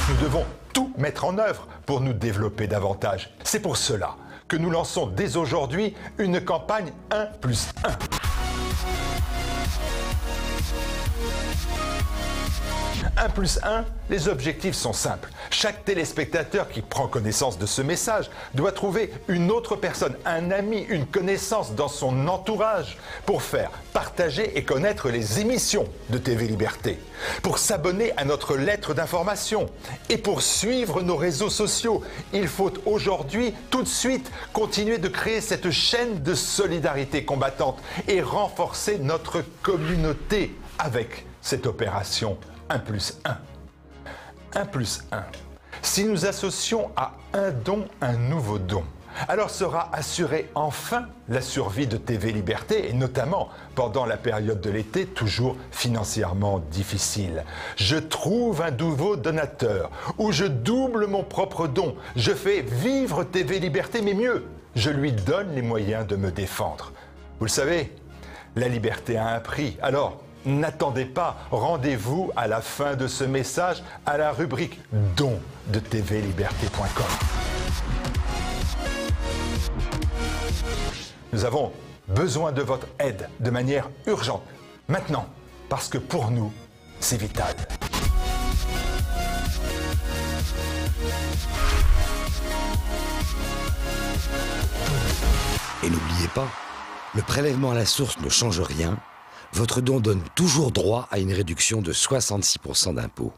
Nous devons tout mettre en œuvre pour nous développer davantage. C'est pour cela que nous lançons dès aujourd'hui une campagne 1+1. 1+1, les objectifs sont simples. Chaque téléspectateur qui prend connaissance de ce message doit trouver une autre personne, un ami, une connaissance dans son entourage pour faire partager et connaître les émissions de TV Liberté, pour s'abonner à notre lettre d'information et pour suivre nos réseaux sociaux. Il faut aujourd'hui, tout de suite, continuer de créer cette chaîne de solidarité combattante et renforcer notre communauté avec cette opération 1+1. 1+1. Si nous associons à un don un nouveau don, alors sera assurée enfin la survie de TV Liberté et notamment pendant la période de l'été toujours financièrement difficile. Je trouve un nouveau donateur ou je double mon propre don. Je fais vivre TV Liberté, mais mieux, je lui donne les moyens de me défendre. Vous le savez, la liberté a un prix. Alors, n'attendez pas, rendez-vous à la fin de ce message à la rubrique Dons de tvliberté.com. Nous avons besoin de votre aide de manière urgente, maintenant, parce que pour nous, c'est vital. Et n'oubliez pas, le prélèvement à la source ne change rien. Votre don donne toujours droit à une réduction de 66% d'impôts.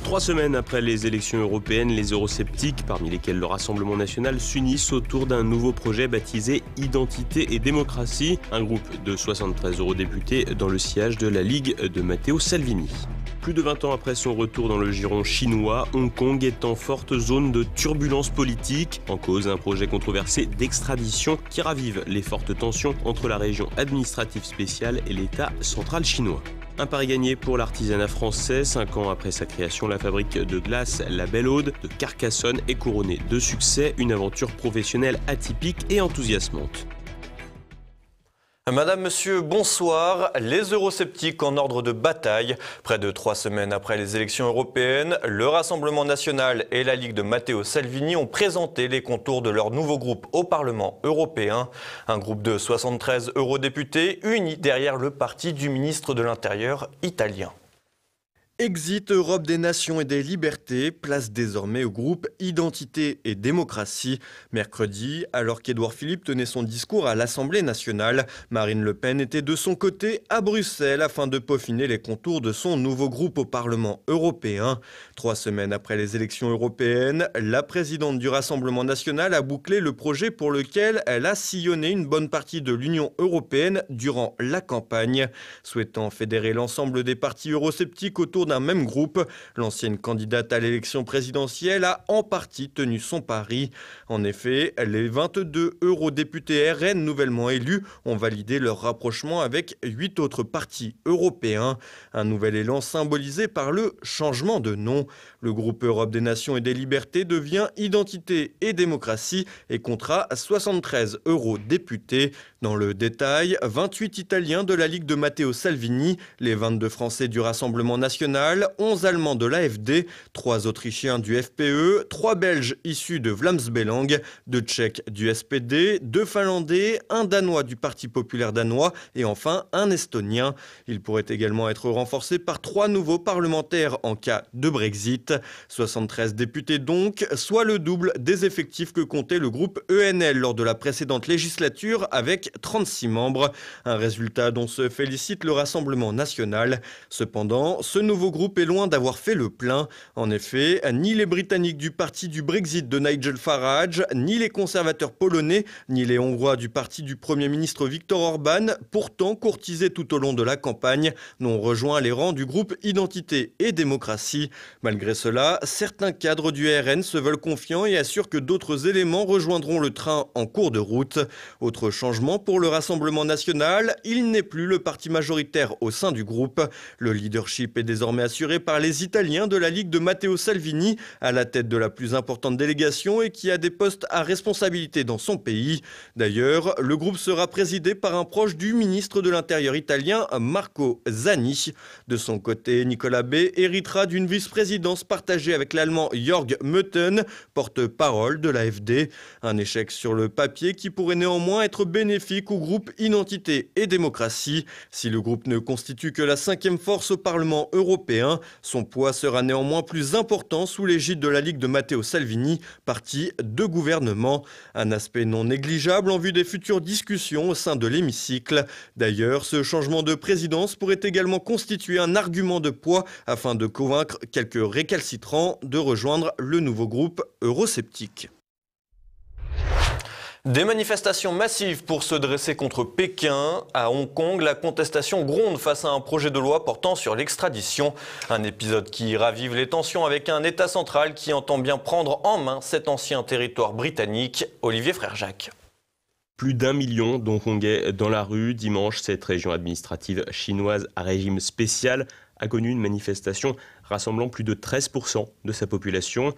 Trois semaines après les élections européennes, les eurosceptiques, parmi lesquels le Rassemblement national, s'unissent autour d'un nouveau projet baptisé Identité et démocratie, un groupe de 73 eurodéputés dans le sillage de la Ligue de Matteo Salvini. Plus de 20 ans après son retour dans le giron chinois, Hong Kong est en forte zone de turbulence politique. En cause, un projet controversé d'extradition qui ravive les fortes tensions entre la région administrative spéciale et l'État central chinois. Un pari gagné pour l'artisanat français. 5 ans après sa création, la fabrique de glace La Belle Aude de Carcassonne est couronnée de succès. Une aventure professionnelle atypique et enthousiasmante. Madame, Monsieur, bonsoir. Les eurosceptiques en ordre de bataille. Près de 3 semaines après les élections européennes, le Rassemblement national et la Ligue de Matteo Salvini ont présenté les contours de leur nouveau groupe au Parlement européen. Un groupe de 73 eurodéputés unis derrière le parti du ministre de l'Intérieur italien. Exit Europe des Nations et des Libertés, place désormais au groupe Identité et Démocratie. Mercredi, alors qu'Édouard Philippe tenait son discours à l'Assemblée nationale, Marine Le Pen était de son côté à Bruxelles afin de peaufiner les contours de son nouveau groupe au Parlement européen. 3 semaines après les élections européennes, la présidente du Rassemblement national a bouclé le projet pour lequel elle a sillonné une bonne partie de l'Union européenne durant la campagne. Souhaitant fédérer l'ensemble des partis eurosceptiques autour d'un même groupe, l'ancienne candidate à l'élection présidentielle a en partie tenu son pari. En effet, les 22 eurodéputés RN nouvellement élus ont validé leur rapprochement avec 8 autres partis européens. Un nouvel élan symbolisé par le changement de nom. Le groupe Europe des Nations et des Libertés devient Identité et Démocratie et comptera 73 eurodéputés. Dans le détail, 28 Italiens de la Ligue de Matteo Salvini, les 22 Français du Rassemblement national, 11 Allemands de l'AfD, 3 Autrichiens du FPE, 3 Belges issus de Vlaams-Belang, 2 Tchèques du SPD, 2 Finlandais, 1 Danois du Parti populaire danois et enfin un Estonien. Il pourrait également être renforcé par 3 nouveaux parlementaires en cas de Brexit. 73 députés donc, soit le double des effectifs que comptait le groupe ENL lors de la précédente législature avec 36 membres. Un résultat dont se félicite le Rassemblement national. Cependant, ce nouveau nouveau groupe est loin d'avoir fait le plein. En effet, ni les Britanniques du parti du Brexit de Nigel Farage, ni les conservateurs polonais, ni les Hongrois du parti du Premier ministre Viktor Orban, pourtant courtisés tout au long de la campagne, n'ont rejoint les rangs du groupe Identité et Démocratie. Malgré cela, certains cadres du RN se veulent confiants et assurent que d'autres éléments rejoindront le train en cours de route. Autre changement pour le Rassemblement national, il n'est plus le parti majoritaire au sein du groupe. Le leadership est désormais assuré par les Italiens de la Ligue de Matteo Salvini, à la tête de la plus importante délégation et qui a des postes à responsabilité dans son pays. D'ailleurs, le groupe sera présidé par un proche du ministre de l'Intérieur italien, Marco Zanni. De son côté, Nicolas B héritera d'une vice-présidence partagée avec l'Allemand Jörg Meuthen, porte-parole de l'AfD. Un échec sur le papier qui pourrait néanmoins être bénéfique au groupe Identité et Démocratie. Si le groupe ne constitue que la 5e force au Parlement européen, son poids sera néanmoins plus important sous l'égide de la Ligue de Matteo Salvini, parti de gouvernement. Un aspect non négligeable en vue des futures discussions au sein de l'hémicycle. D'ailleurs, ce changement de présidence pourrait également constituer un argument de poids afin de convaincre quelques récalcitrants de rejoindre le nouveau groupe eurosceptique. Des manifestations massives pour se dresser contre Pékin. À Hong Kong, la contestation gronde face à un projet de loi portant sur l'extradition. Un épisode qui ravive les tensions avec un État central qui entend bien prendre en main cet ancien territoire britannique. Olivier Frère-Jacques. Plus d'1 million d'Hongkongais dans la rue. Dimanche, cette région administrative chinoise à régime spécial a connu une manifestation rassemblant plus de 13% de sa population.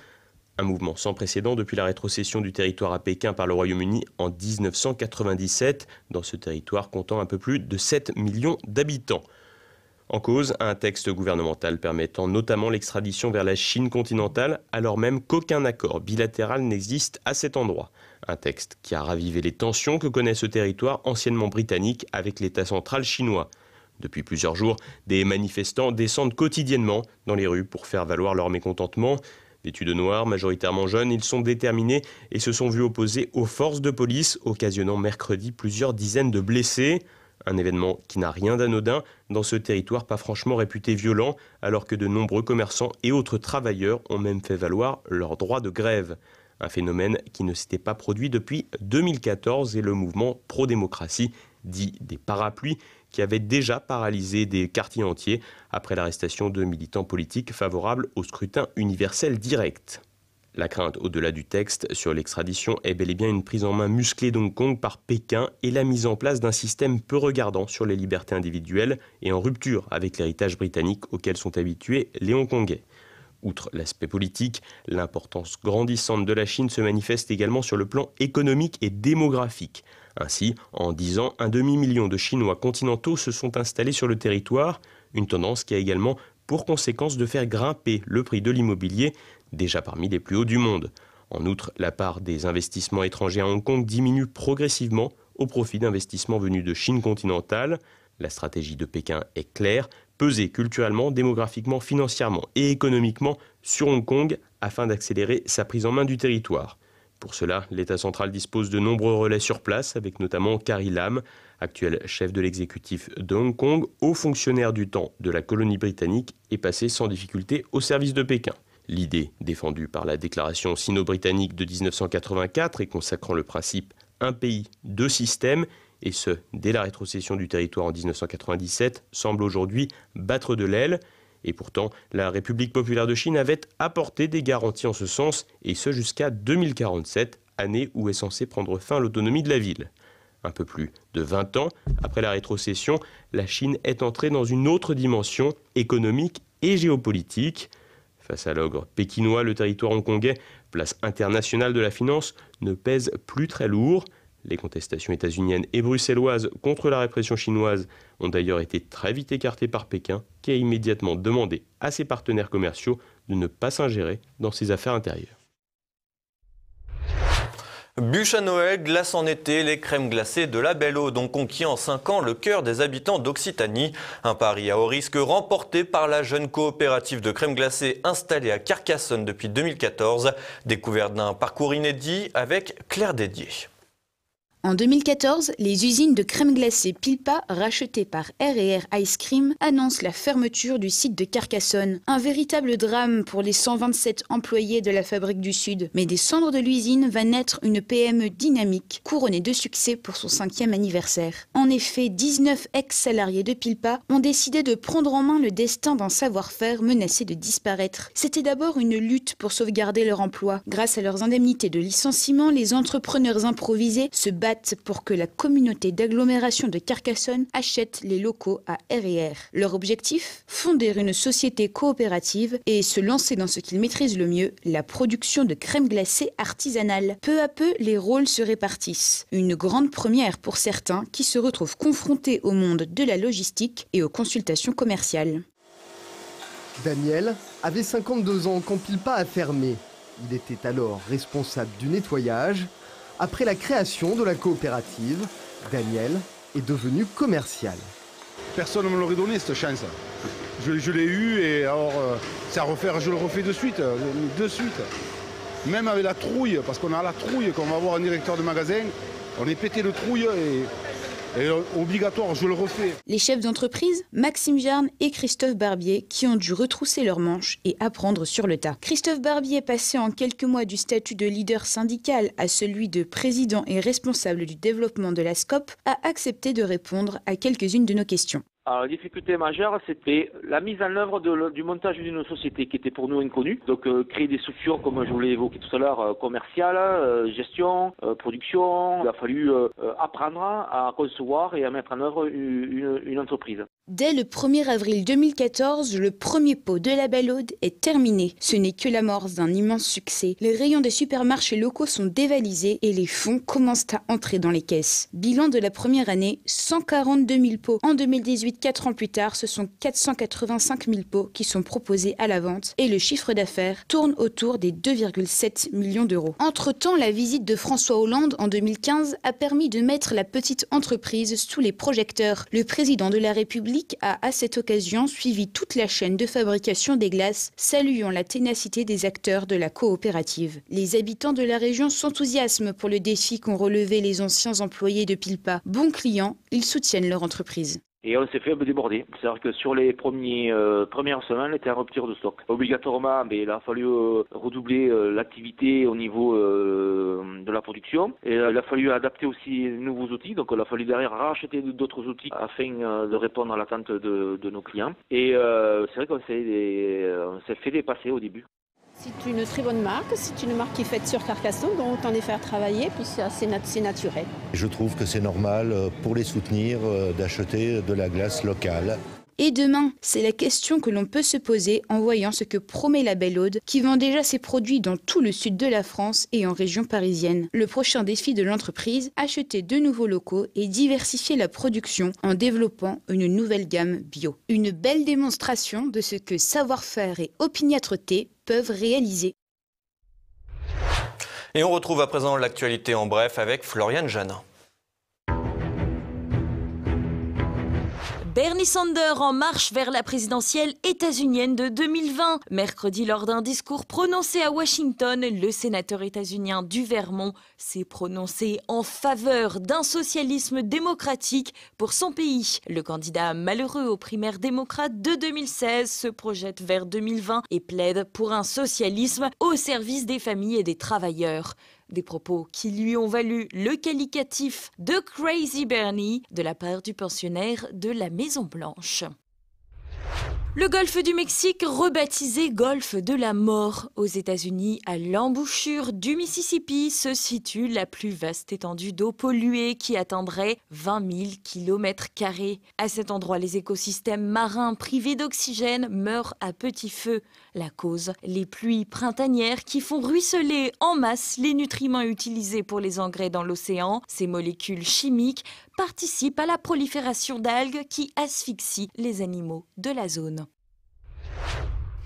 Un mouvement sans précédent depuis la rétrocession du territoire à Pékin par le Royaume-Uni en 1997, dans ce territoire comptant un peu plus de 7 millions d'habitants. En cause, un texte gouvernemental permettant notamment l'extradition vers la Chine continentale, alors même qu'aucun accord bilatéral n'existe à cet endroit. Un texte qui a ravivé les tensions que connaît ce territoire anciennement britannique avec l'État central chinois. Depuis plusieurs jours, des manifestants descendent quotidiennement dans les rues pour faire valoir leur mécontentement. Vêtus de noir, majoritairement jeunes, ils sont déterminés et se sont vus opposer aux forces de police, occasionnant mercredi plusieurs dizaines de blessés. Un événement qui n'a rien d'anodin dans ce territoire pas franchement réputé violent, alors que de nombreux commerçants et autres travailleurs ont même fait valoir leur droit de grève. Un phénomène qui ne s'était pas produit depuis 2014 et le mouvement pro-démocratie, dit des parapluies, qui avait déjà paralysé des quartiers entiers après l'arrestation de militants politiques favorables au scrutin universel direct. La crainte au-delà du texte sur l'extradition est bel et bien une prise en main musclée d'Hong Kong par Pékin et la mise en place d'un système peu regardant sur les libertés individuelles et en rupture avec l'héritage britannique auquel sont habitués les Hongkongais. Outre l'aspect politique, l'importance grandissante de la Chine se manifeste également sur le plan économique et démographique. Ainsi, en 10 ans, un demi-million de Chinois continentaux se sont installés sur le territoire, une tendance qui a également pour conséquence de faire grimper le prix de l'immobilier, déjà parmi les plus hauts du monde. En outre, la part des investissements étrangers à Hong Kong diminue progressivement au profit d'investissements venus de Chine continentale. La stratégie de Pékin est claire, peser culturellement, démographiquement, financièrement et économiquement sur Hong Kong afin d'accélérer sa prise en main du territoire. Pour cela, l'État central dispose de nombreux relais sur place, avec notamment Carrie Lam, actuel chef de l'exécutif de Hong Kong, haut fonctionnaire du temps de la colonie britannique et passé sans difficulté au service de Pékin. L'idée, défendue par la déclaration sino-britannique de 1984 et consacrant le principe « un pays, deux systèmes », et ce, dès la rétrocession du territoire en 1997, semble aujourd'hui battre de l'aile. Et pourtant, la République populaire de Chine avait apporté des garanties en ce sens, et ce jusqu'à 2047, année où est censée prendre fin l'autonomie de la ville. Un peu plus de 20 ans après la rétrocession, la Chine est entrée dans une autre dimension économique et géopolitique. Face à l'ogre pékinois, le territoire hongkongais, place internationale de la finance, ne pèse plus très lourd. Les contestations états-uniennes et bruxelloises contre la répression chinoise ont d'ailleurs été très vite écartées par Pékin, qui a immédiatement demandé à ses partenaires commerciaux de ne pas s'ingérer dans ses affaires intérieures. Bûche à Noël, glace en été, les crèmes glacées de la Belle Aude ont conquis en 5 ans le cœur des habitants d'Occitanie. Un pari à haut risque remporté par la jeune coopérative de crèmes glacées installée à Carcassonne depuis 2014. Découverte d'un parcours inédit avec Claire Dédier. En 2014, les usines de crème glacée Pilpa, rachetées par R&R Ice Cream, annoncent la fermeture du site de Carcassonne. Un véritable drame pour les 127 employés de la fabrique du Sud. Mais des cendres de l'usine va naître une PME dynamique, couronnée de succès pour son 5e anniversaire. En effet, 19 ex-salariés de Pilpa ont décidé de prendre en main le destin d'un savoir-faire menacé de disparaître. C'était d'abord une lutte pour sauvegarder leur emploi. Grâce à leurs indemnités de licenciement, les entrepreneurs improvisés se battent pour que la communauté d'agglomération de Carcassonne achète les locaux à R&R. Leur objectif ? Fonder une société coopérative et se lancer dans ce qu'ils maîtrisent le mieux, la production de crème glacée artisanale. Peu à peu, les rôles se répartissent. Une grande première pour certains qui se retrouvent confrontés au monde de la logistique et aux consultations commerciales. Daniel avait 52 ans quand Pilpa a fermé. Il était alors responsable du nettoyage. Après la création de la coopérative, Daniel est devenu commercial. Personne ne me l'aurait donné cette chance. Je l'ai eu et alors c'est à refaire, je le refais de suite. Même avec la trouille, parce qu'on a la trouille, quand on va voir un directeur de magasin, on est pété de trouille et obligatoire, je le refais. Les chefs d'entreprise, Maxime Jarne et Christophe Barbier, qui ont dû retrousser leurs manches et apprendre sur le tas. Christophe Barbier, passé en quelques mois du statut de leader syndical à celui de président et responsable du développement de la SCOP, a accepté de répondre à quelques-unes de nos questions. Alors, la difficulté majeure, c'était la mise en œuvre du montage d'une société qui était pour nous inconnue. Donc, créer des structures, comme je vous l'ai évoqué tout à l'heure, commerciales, gestion, production. Il a fallu apprendre à concevoir et à mettre en œuvre une entreprise. Dès le 1er avril 2014, le premier pot de la Belle Aude est terminé. Ce n'est que l'amorce d'un immense succès. Les rayons des supermarchés locaux sont dévalisés et les fonds commencent à entrer dans les caisses. Bilan de la première année, 142 000 pots. En 2018, 4 ans plus tard, ce sont 485 000 pots qui sont proposés à la vente et le chiffre d'affaires tourne autour des 2,7 millions d'euros. Entre-temps, la visite de François Hollande en 2015 a permis de mettre la petite entreprise sous les projecteurs. Le président de la République a à cette occasion suivi toute la chaîne de fabrication des glaces, saluant la ténacité des acteurs de la coopérative. Les habitants de la région s'enthousiasment pour le défi qu'ont relevé les anciens employés de Pilpa. Bons clients, ils soutiennent leur entreprise. Et on s'est fait un peu déborder. C'est-à-dire que sur les premières semaines, on était en rupture de stock. Obligatoirement, il a fallu redoubler l'activité au niveau de la production. Et il a fallu adapter aussi de nouveaux outils. Donc il a fallu derrière racheter d'autres outils afin de répondre à l'attente de nos clients. Et c'est vrai qu'on s'est fait dépasser au début. C'est une très bonne marque, c'est une marque qui est faite sur Carcassonne, donc autant les faire travailler, puis c'est naturel. Je trouve que c'est normal pour les soutenir d'acheter de la glace locale. Et demain, c'est la question que l'on peut se poser en voyant ce que promet la Belle Aude, qui vend déjà ses produits dans tout le sud de la France et en région parisienne. Le prochain défi de l'entreprise, acheter de nouveaux locaux et diversifier la production en développant une nouvelle gamme bio. Une belle démonstration de ce que savoir-faire et opiniâtreté peuvent réaliser. Et on retrouve à présent l'actualité en bref avec Floriane Jeannin. Bernie Sanders en marche vers la présidentielle états-unienne de 2020. Mercredi, lors d'un discours prononcé à Washington, le sénateur états-unien du Vermont s'est prononcé en faveur d'un socialisme démocratique pour son pays. Le candidat malheureux aux primaires démocrates de 2016 se projette vers 2020 et plaide pour un socialisme au service des familles et des travailleurs. Des propos qui lui ont valu le qualificatif de Crazy Bernie de la part du pensionnaire de la Maison-Blanche. Le golfe du Mexique, rebaptisé golfe de la mort. Aux États-Unis, à l'embouchure du Mississippi, se situe la plus vaste étendue d'eau polluée qui atteindrait 20 000 km². À cet endroit, les écosystèmes marins privés d'oxygène meurent à petit feu. La cause, les pluies printanières qui font ruisseler en masse les nutriments utilisés pour les engrais dans l'océan. Ces molécules chimiques participent à la prolifération d'algues qui asphyxient les animaux de la zone.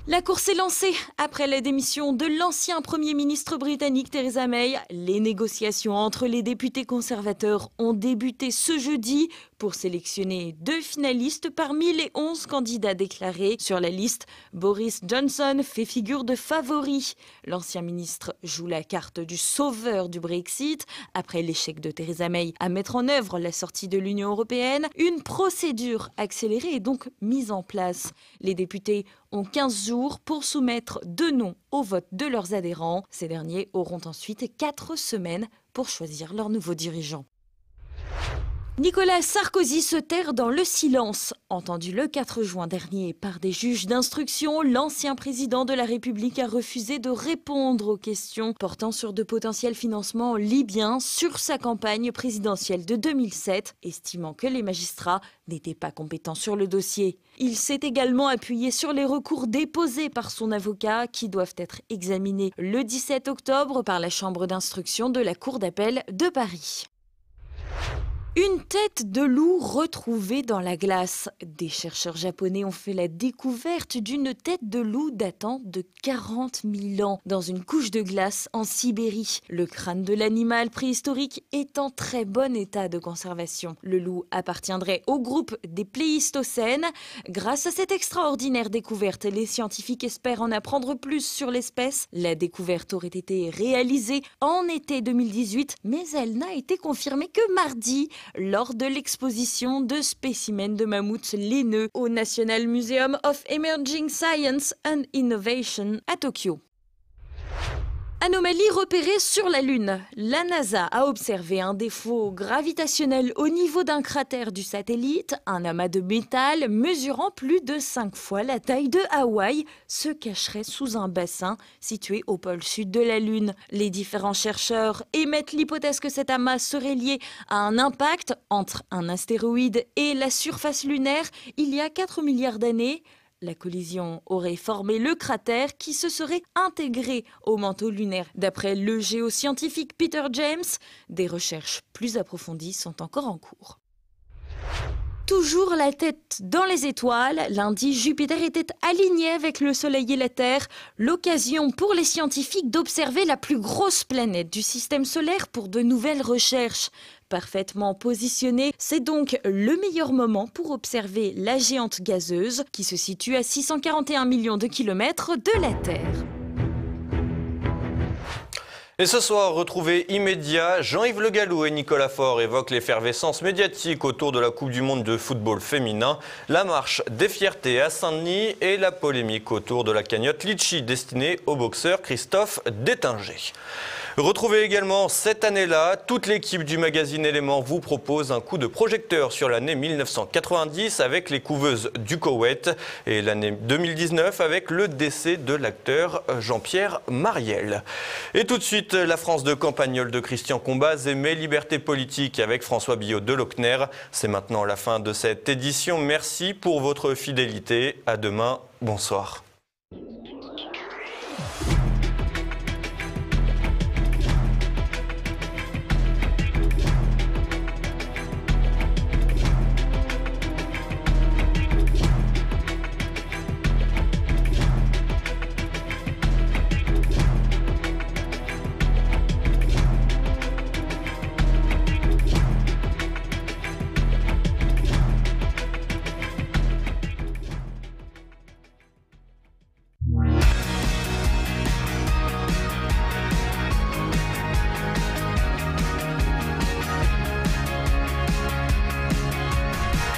La course est lancée. Après la démission de l'ancien Premier ministre britannique Theresa May, les négociations entre les députés conservateurs ont débuté ce jeudi pour sélectionner 2 finalistes parmi les 11 candidats déclarés. Sur la liste, Boris Johnson fait figure de favori. L'ancien ministre joue la carte du sauveur du Brexit. Après l'échec de Theresa May à mettre en œuvre la sortie de l'Union européenne, une procédure accélérée est donc mise en place. Les députés ont 15 jours pour soumettre 2 noms au vote de leurs adhérents. Ces derniers auront ensuite 4 semaines pour choisir leur nouveau dirigeant. Nicolas Sarkozy se terre dans le silence. Entendu le 4 juin dernier par des juges d'instruction, l'ancien président de la République a refusé de répondre aux questions portant sur de potentiels financements libyens sur sa campagne présidentielle de 2007, estimant que les magistrats n'étaient pas compétents sur le dossier. Il s'est également appuyé sur les recours déposés par son avocat qui doivent être examinés le 17 octobre par la chambre d'instruction de la Cour d'appel de Paris. Une tête de loup retrouvée dans la glace. Des chercheurs japonais ont fait la découverte d'une tête de loup datant de 40 000 ans dans une couche de glace en Sibérie. Le crâne de l'animal préhistorique est en très bon état de conservation. Le loup appartiendrait au groupe des Pléistocènes. Grâce à cette extraordinaire découverte, les scientifiques espèrent en apprendre plus sur l'espèce. La découverte aurait été réalisée en été 2018, mais elle n'a été confirmée que mardi, lors de l'exposition de spécimens de mammouths laineux au National Museum of Emerging Science and Innovation à Tokyo. Anomalie repérée sur la Lune. La NASA a observé un défaut gravitationnel au niveau d'un cratère du satellite. Un amas de métal mesurant plus de 5 fois la taille de Hawaï se cacherait sous un bassin situé au pôle sud de la Lune. Les différents chercheurs émettent l'hypothèse que cet amas serait lié à un impact entre un astéroïde et la surface lunaire il y a 4 milliards d'années. La collision aurait formé le cratère qui se serait intégré au manteau lunaire. D'après le géoscientifique Peter James, des recherches plus approfondies sont encore en cours. Toujours la tête dans les étoiles, lundi, Jupiter était aligné avec le Soleil et la Terre. L'occasion pour les scientifiques d'observer la plus grosse planète du système solaire pour de nouvelles recherches. Parfaitement positionnée, c'est donc le meilleur moment pour observer la géante gazeuse qui se situe à 641 millions de kilomètres de la Terre. Et ce soir, retrouvez immédiat, Jean-Yves Le Gallou et Nicolas Faure évoquent l'effervescence médiatique autour de la Coupe du Monde de football féminin, la marche des fiertés à Saint-Denis et la polémique autour de la cagnotte Litchi destinée au boxeur Christophe Détinger. Retrouvez également cette année-là, toute l'équipe du magazine Éléments vous propose un coup de projecteur sur l'année 1990 avec les couveuses du Koweït et l'année 2019 avec le décès de l'acteur Jean-Pierre Mariel. Et tout de suite, la France de Campagnol de Christian Combaz et Mes libertés politiques avec François Billot de Lochner. C'est maintenant la fin de cette édition. Merci pour votre fidélité. À demain. Bonsoir.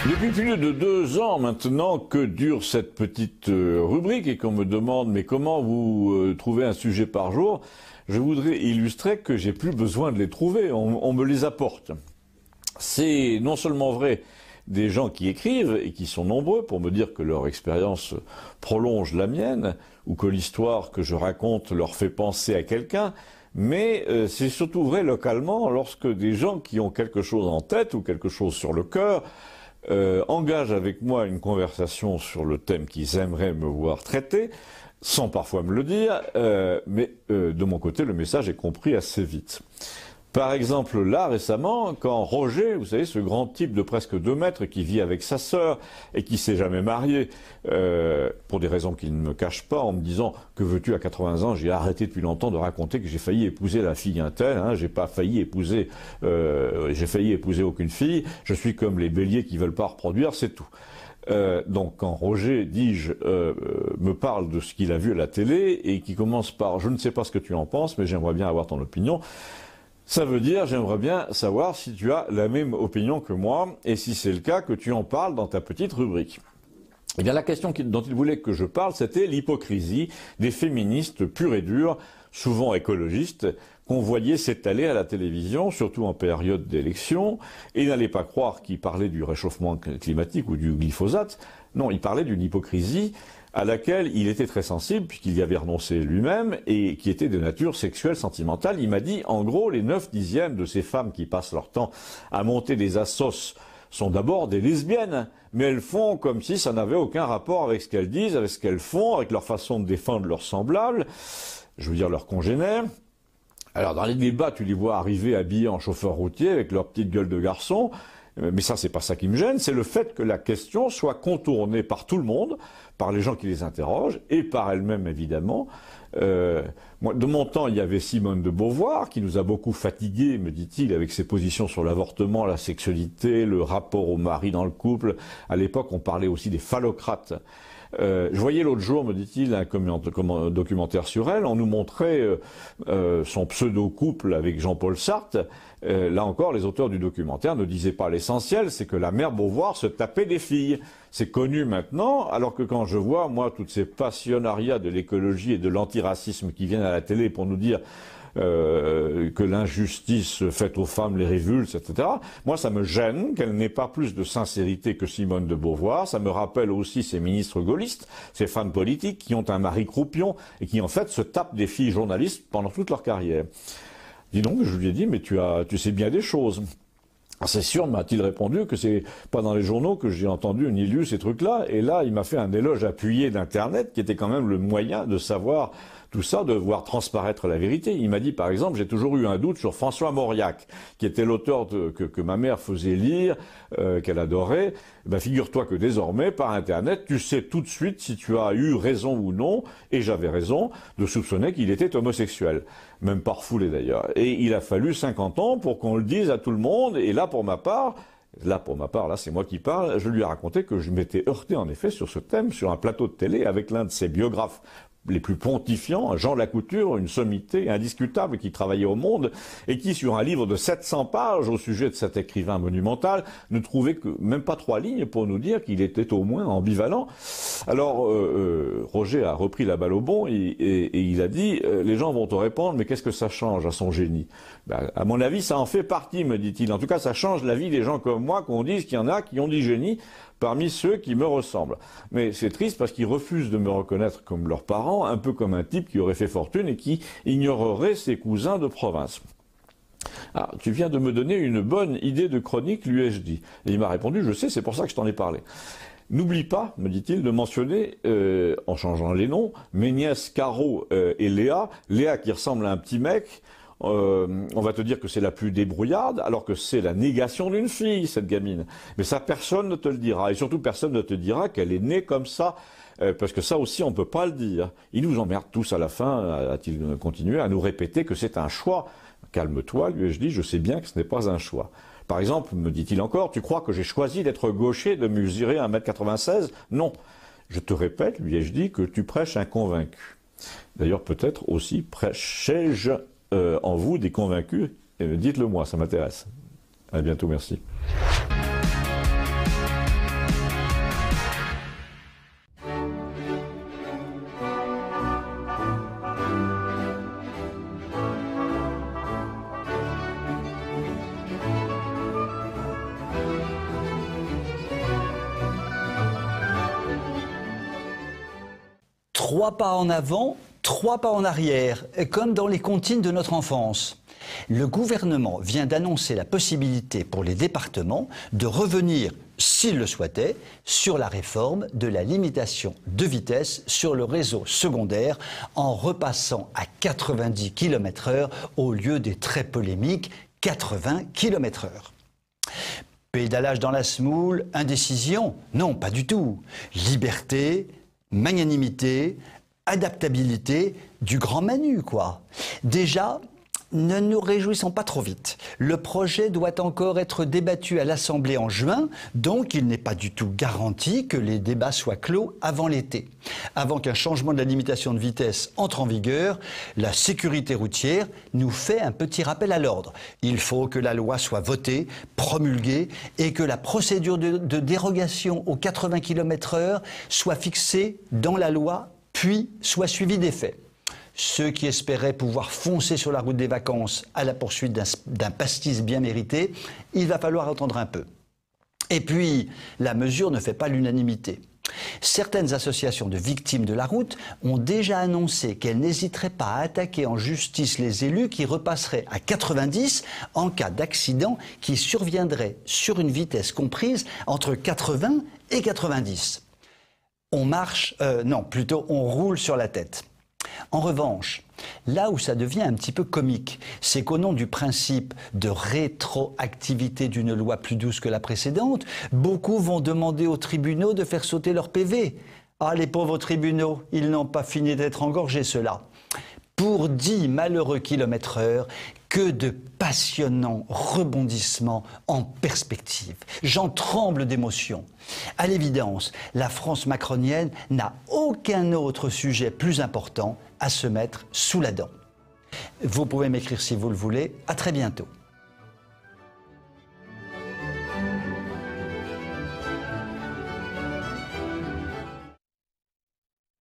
Depuis plus de 2 ans maintenant que dure cette petite rubrique et qu'on me demande mais comment vous trouvez un sujet par jour, je voudrais illustrer que j'ai plus besoin de les trouver, on me les apporte. C'est non seulement vrai des gens qui écrivent et qui sont nombreux pour me dire que leur expérience prolonge la mienne ou que l'histoire que je raconte leur fait penser à quelqu'un, mais c'est surtout vrai localement lorsque des gens qui ont quelque chose en tête ou quelque chose sur le cœur engagent avec moi une conversation sur le thème qu'ils aimeraient me voir traiter, sans parfois me le dire, mais de mon côté, le message est compris assez vite. Par exemple, là, récemment, quand Roger, vous savez, ce grand type de presque 2 mètres qui vit avec sa sœur et qui s'est jamais marié, pour des raisons qu'il ne me cache pas, en me disant « Que veux-tu à 80 ans ?» J'ai arrêté depuis longtemps de raconter que j'ai failli épouser la fille un tel, hein, j'ai failli épouser aucune fille, je suis comme les béliers qui veulent pas reproduire, c'est tout. Donc quand Roger, dis-je, me parle de ce qu'il a vu à la télé et qui commence par « Je ne sais pas ce que tu en penses, mais j'aimerais bien avoir ton opinion », ça veut dire, j'aimerais bien savoir si tu as la même opinion que moi, et si c'est le cas, que tu en parles dans ta petite rubrique. Eh bien, la question dont il voulait que je parle, c'était l'hypocrisie des féministes pures et dures, souvent écologistes, qu'on voyait s'étaler à la télévision, surtout en période d'élection, et n'allez pas croire qu'il parlait du réchauffement climatique ou du glyphosate. Non, il parlait d'une hypocrisie à laquelle il était très sensible, puisqu'il y avait renoncé lui-même, et qui était de nature sexuelle, sentimentale. Il m'a dit, en gros, les 9/10 de ces femmes qui passent leur temps à monter des assos sont d'abord des lesbiennes, mais elles font comme si ça n'avait aucun rapport avec ce qu'elles disent, avec ce qu'elles font, avec leur façon de défendre leurs semblables, je veux dire leurs congénères. Alors dans les débats, tu les vois arriver habillés en chauffeur routier, avec leur petite gueule de garçon, mais ça, c'est pas ça qui me gêne, c'est le fait que la question soit contournée par tout le monde, par les gens qui les interrogent, et par elles-mêmes, évidemment. Moi, de mon temps, il y avait Simone de Beauvoir, qui nous a beaucoup fatigués, me dit-il, avec ses positions sur l'avortement, la sexualité, le rapport au mari dans le couple. À l'époque, on parlait aussi des phallocrates. Je voyais l'autre jour, me dit-il, un documentaire sur elle. On nous montrait son pseudo-couple avec Jean-Paul Sartre. Là encore, les auteurs du documentaire ne disaient pas l'essentiel, c'est que la mère Beauvoir se tapait des filles. C'est connu maintenant, alors que quand je vois, moi, toutes ces passionnariats de l'écologie et de l'antiracisme qui viennent à la télé pour nous dire que l'injustice faite aux femmes les révulse, etc. Moi, ça me gêne qu'elle n'ait pas plus de sincérité que Simone de Beauvoir. Ça me rappelle aussi ces ministres gaullistes, ces femmes politiques qui ont un mari croupion et qui, en fait, se tapent des filles journalistes pendant toute leur carrière. Dis donc, je lui ai dit, mais tu sais bien des choses. C'est sûr, m'a-t-il répondu, que c'est pas dans les journaux que j'ai entendu ni lu ces trucs-là. Et là, il m'a fait un éloge appuyé d'Internet, qui était quand même le moyen de savoir tout ça, de voir transparaître la vérité. Il m'a dit, par exemple, j'ai toujours eu un doute sur François Mauriac, qui était l'auteur que ma mère faisait lire, qu'elle adorait. Ben, figure-toi que désormais, par Internet, tu sais tout de suite si tu as eu raison ou non, et j'avais raison, de soupçonner qu'il était homosexuel. Même pas refoulé d'ailleurs. Et il a fallu 50 ans pour qu'on le dise à tout le monde, et là, pour ma part, là c'est moi qui parle, je lui ai raconté que je m'étais heurté en effet sur ce thème, sur un plateau de télé, avec l'un de ses biographes les plus pontifiants, Jean Lacouture, une sommité indiscutable qui travaillait au Monde et qui, sur un livre de 700 pages au sujet de cet écrivain monumental, ne trouvait que même pas 3 lignes pour nous dire qu'il était au moins ambivalent. Alors, Roger a repris la balle au bon et il a dit les gens vont te répondre, mais qu'est-ce que ça change à son génie? Ben, à mon avis, ça en fait partie, me dit-il. En tout cas, ça change la vie des gens comme moi, qu'on dise qu'il y en a qui ont dit génie parmi ceux qui me ressemblent. Mais c'est triste parce qu'ils refusent de me reconnaître comme leurs parents, un peu comme un type qui aurait fait fortune et qui ignorerait ses cousins de province. Ah, tu viens de me donner une bonne idée de chronique, lui ai-je dit. Et il m'a répondu, je sais, c'est pour ça que je t'en ai parlé. N'oublie pas, me dit-il, de mentionner, en changeant les noms, mes nièces Caro et Léa. Léa qui ressemble à un petit mec. On va te dire que c'est la plus débrouillarde, alors que c'est la négation d'une fille, cette gamine. Mais ça, personne ne te le dira. Et surtout, personne ne te dira qu'elle est née comme ça. Parce que ça aussi, on ne peut pas le dire. Ils nous emmerdent tous à la fin, a-t-il continué, à nous répéter que c'est un choix. Calme-toi, lui ai-je dit, je sais bien que ce n'est pas un choix. Par exemple, me dit-il encore, tu crois que j'ai choisi d'être gaucher, de mesurer 1m96 ? Non. Je te répète, lui ai-je dit, que tu prêches un convaincu. D'ailleurs, peut-être aussi prêchais-je en vous des convaincus, dites-le moi, ça m'intéresse. À bientôt, merci. Trois pas en avant, 3 pas en arrière, comme dans les comptines de notre enfance. Le gouvernement vient d'annoncer la possibilité pour les départements de revenir, s'ils le souhaitaient, sur la réforme de la limitation de vitesse sur le réseau secondaire en repassant à 90 km/h au lieu des très polémiques 80 km/h. Pédalage dans la semoule, indécision? Non, pas du tout. Liberté, magnanimité, adaptabilité, du grand Manu, quoi. Déjà, ne nous réjouissons pas trop vite. Le projet doit encore être débattu à l'Assemblée en juin, donc il n'est pas du tout garanti que les débats soient clos avant l'été. Avant qu'un changement de la limitation de vitesse entre en vigueur, la sécurité routière nous fait un petit rappel à l'ordre. Il faut que la loi soit votée, promulguée et que la procédure de dérogation aux 80 km/h soit fixée dans la loi, puis soit suivie des faits. Ceux qui espéraient pouvoir foncer sur la route des vacances à la poursuite d'un pastis bien mérité, il va falloir attendre un peu. Et puis, la mesure ne fait pas l'unanimité. Certaines associations de victimes de la route ont déjà annoncé qu'elles n'hésiteraient pas à attaquer en justice les élus qui repasseraient à 90 en cas d'accident qui surviendrait sur une vitesse comprise entre 80 et 90. On roule sur la tête. En revanche, là où ça devient un petit peu comique, c'est qu'au nom du principe de rétroactivité d'une loi plus douce que la précédente, beaucoup vont demander aux tribunaux de faire sauter leur PV. Ah, les pauvres tribunaux, ils n'ont pas fini d'être engorgés, ceux-là. Pour 10 malheureux km/h, que de passionnants rebondissements en perspective. J'en tremble d'émotion. À l'évidence, la France macronienne n'a aucun autre sujet plus important à se mettre sous la dent. Vous pouvez m'écrire si vous le voulez. À très bientôt.